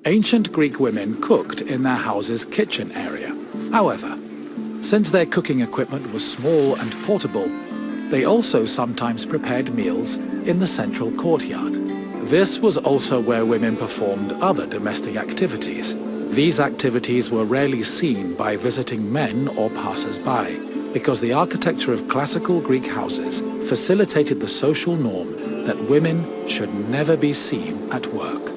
Ancient Greek women cooked in their house's kitchen area. However, since their cooking equipment was small and portable, they also sometimes prepared meals in the central courtyard. This was also where women performed other domestic activities. These activities were rarely seen by visiting men or passers-by, because the architecture of classical Greek houses facilitated the social norm that women should never be seen at work.